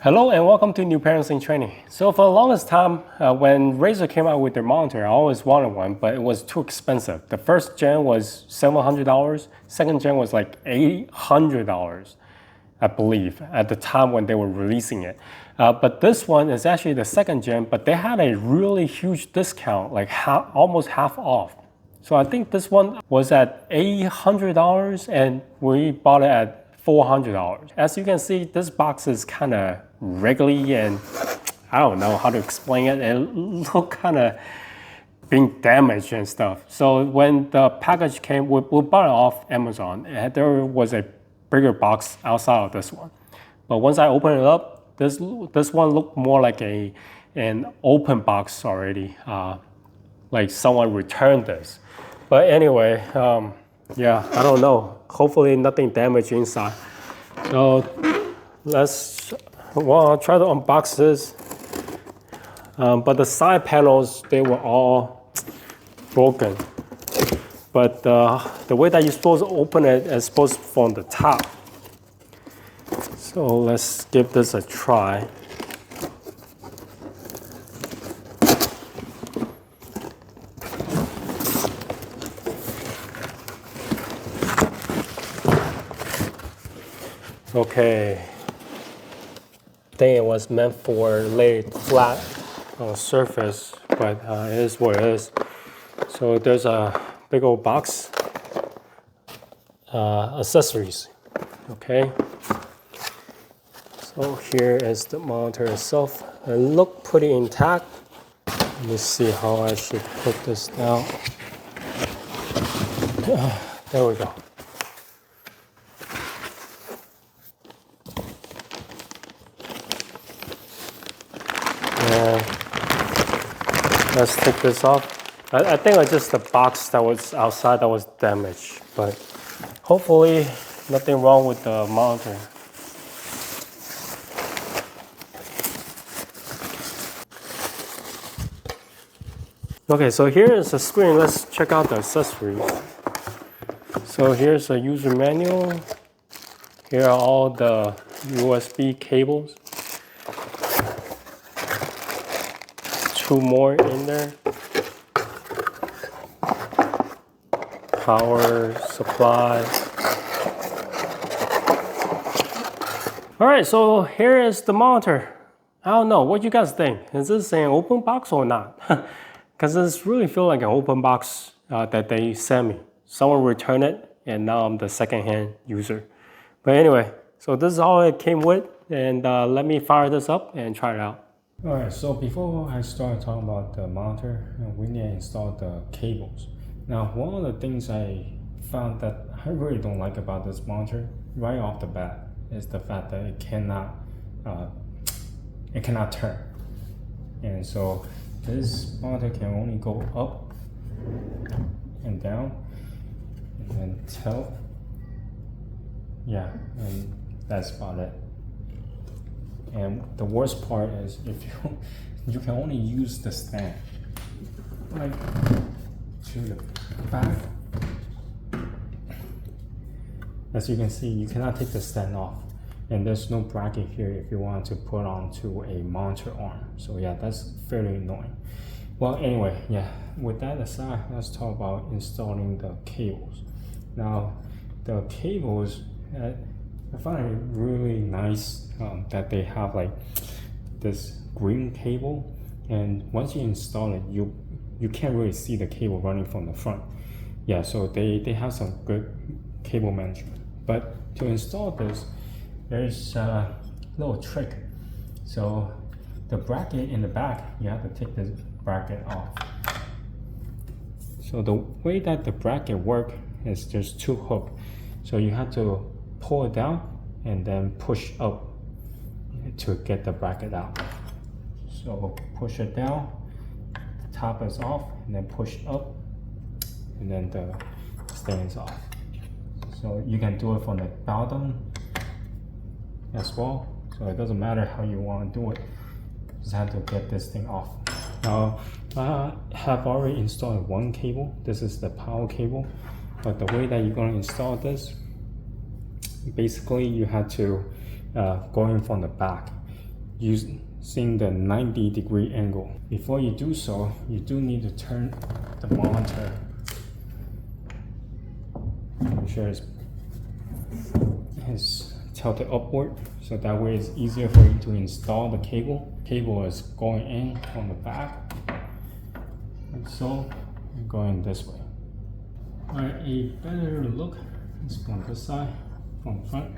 Hello and welcome to New Parents in Training. So for the longest time, when Razer came out with their monitor, I always wanted one, but it was too expensive. The first gen was $700, second gen was like $800, I believe, at the time when they were releasing it. But this one is actually the second gen, but they had a really huge discount, like almost half off. So I think this one was at $800 and we bought it at $400. As you can see, this box is kind of wriggly and I don't know how to explain it. It looked kind of being damaged and stuff. So when the package came, we bought it off Amazon, and there was a bigger box outside of this one. But once I opened it up, this one looked more like an open box already, like someone returned this. But anyway, yeah, I don't know. Hopefully nothing damaged inside. So I'll try to unbox this. But the side panels, they were all broken. But the way that you're supposed to open it is supposed from the top. So let's give this a try. Okay, I think it was meant for laid flat on a surface, but it is what it is. So there's a big old box, accessories, okay? So here is the monitor itself. It looked pretty intact. Let me see how I should put this down. There we go. Let's take this off. I think it's just the box that was outside that was damaged, but hopefully nothing wrong with the monitor. Okay, so here is the screen. Let's check out the accessories. So here's a user manual. Here are all the USB cables. Two more in there. Power supply. All right, so here is the monitor. I don't know, what you guys think? Is this an open box or not? Because this really feels like an open box that they sent me. Someone returned it, and now I'm the second-hand user. But anyway, so this is all it came with, and let me fire this up and try it out. Alright, so before I start talking about the monitor, we need to install the cables. Now, one of the things I found that I really don't like about this monitor right off the bat is the fact that it cannot turn. And so this monitor can only go up and down and then tilt. Yeah, and that's about it. And the worst part is if you can only use the stand like to the back. As you can see, you cannot take the stand off, and there's no bracket here if you want to put onto a monitor arm. So yeah, that's fairly annoying. Well, anyway, yeah, with that aside, let's talk about installing the cables. Now, the cables, I find it really nice that they have like this green cable, and once you install it, you can't really see the cable running from the front. Yeah, so they have some good cable management. But to install this, there's a little trick. So the bracket in the back, you have to take this bracket off. So the way that the bracket works is there's two hooks. So you have to pull it down and then push up to get the bracket out. So push it down, the top is off, and then push up, and then the stands off. So you can do it from the bottom as well. So it doesn't matter how you want to do it. Just have to get this thing off. Now I have already installed one cable. This is the power cable. But the way that you're going to install this, basically you have to go in from the back. using the 90-degree angle. Before you do so, you do need to turn the monitor. Make sure it's tilted upward, so that way it's easier for you to install the cable. Cable is going in from the back, like so, and going this way. Alright, a better look is from this side, from the front.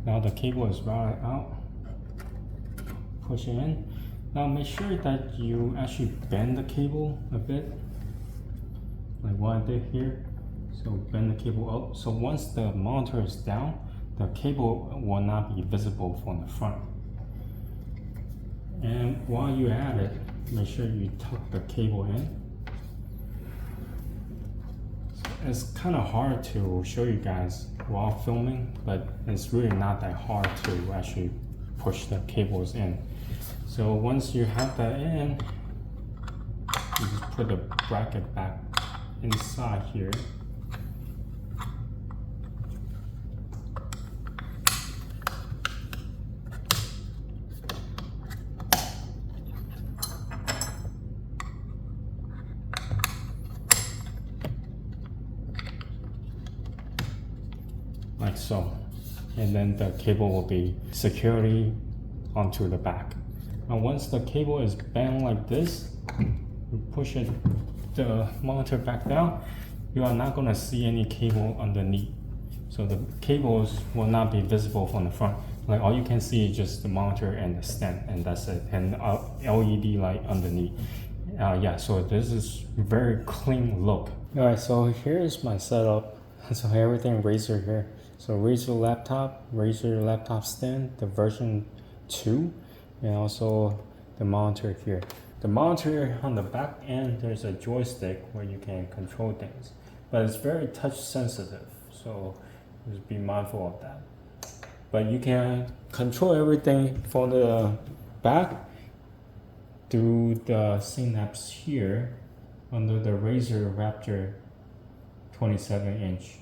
Now the cable is routed out. Push it in. Now make sure that you actually bend the cable a bit, like what I did here. So bend the cable up. So once the monitor is down, the cable will not be visible from the front. And while you're at it, make sure you tuck the cable in. So it's kind of hard to show you guys while filming, but it's really not that hard to actually push the cables in. So once you have that in, you just put the bracket back inside here. Like so, and then the cable will be securely onto the back. Now once the cable is bent like this, you push the monitor back down, you are not going to see any cable underneath. So the cables will not be visible from the front. Like all you can see is just the monitor and the stand, and that's it, and LED light underneath. Yeah, so this is very clean look. Alright, so here's my setup. So everything Razer here. So Razer laptop stand, the version 2, and also the monitor here. The monitor on the back end, there's a joystick where you can control things, but it's very touch sensitive, so just be mindful of that. But you can control everything from the back through the synapse here under the Razer Raptor 27-inch.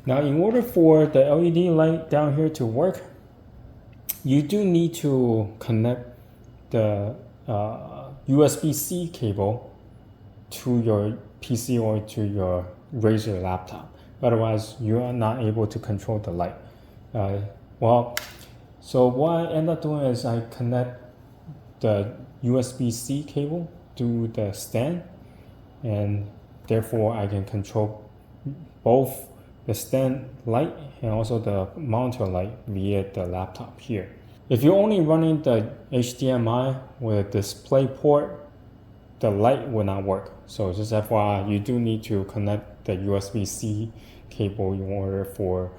Now in order for the LED light down here to work, you do need to connect the USB-C cable to your PC or to your Razer laptop. Otherwise, you are not able to control the light. So what I end up doing is I connect the USB-C cable to the stand, and therefore I can control both the stand light and also the monitor light via the laptop here. If you're only running the HDMI with a display port, the light will not work. So just FYI, you do need to connect the USB-C cable in order for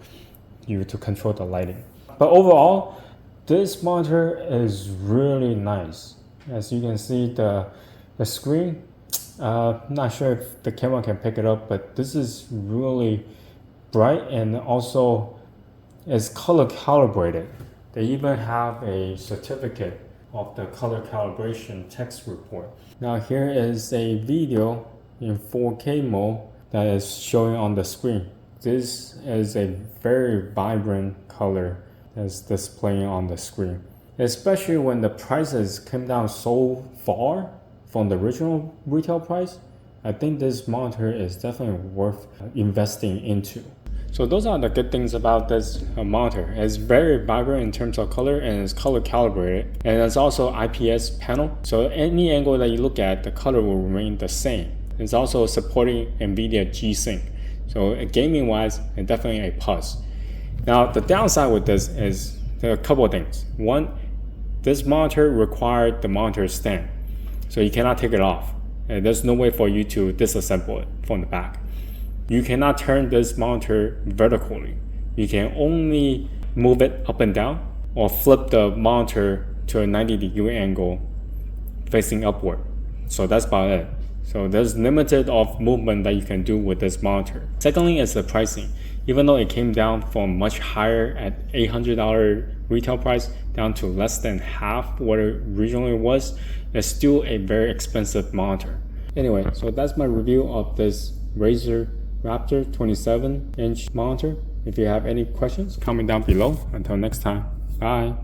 you to control the lighting. But overall, this monitor is really nice. As you can see, the screen, not sure if the camera can pick it up, but this is really bright, and also is color calibrated. They even have a certificate of the color calibration text report. Now here is a video in 4K mode that is showing on the screen. This is a very vibrant color that's displaying on the screen. Especially when the prices came down so far from the original retail price, I think this monitor is definitely worth investing into. So those are the good things about this monitor. It's very vibrant in terms of color, and it's color calibrated, and it's also IPS panel. So any angle that you look at, the color will remain the same. It's also supporting NVIDIA G-Sync. So gaming wise, it's definitely a plus. Now the downside with this is there are a couple of things. One, this monitor required the monitor stand, so you cannot take it off. And there's no way for you to disassemble it from the back. You cannot turn this monitor vertically. You can only move it up and down or flip the monitor to a 90-degree angle facing upward. So that's about it. So there's limited of movement that you can do with this monitor. Secondly is the pricing. Even though it came down from much higher at $800 retail price down to less than half what it originally was, it's still a very expensive monitor. Anyway, so that's my review of this Razer Raptor 27-inch monitor. If you have any questions, comment down below. Until next time, bye.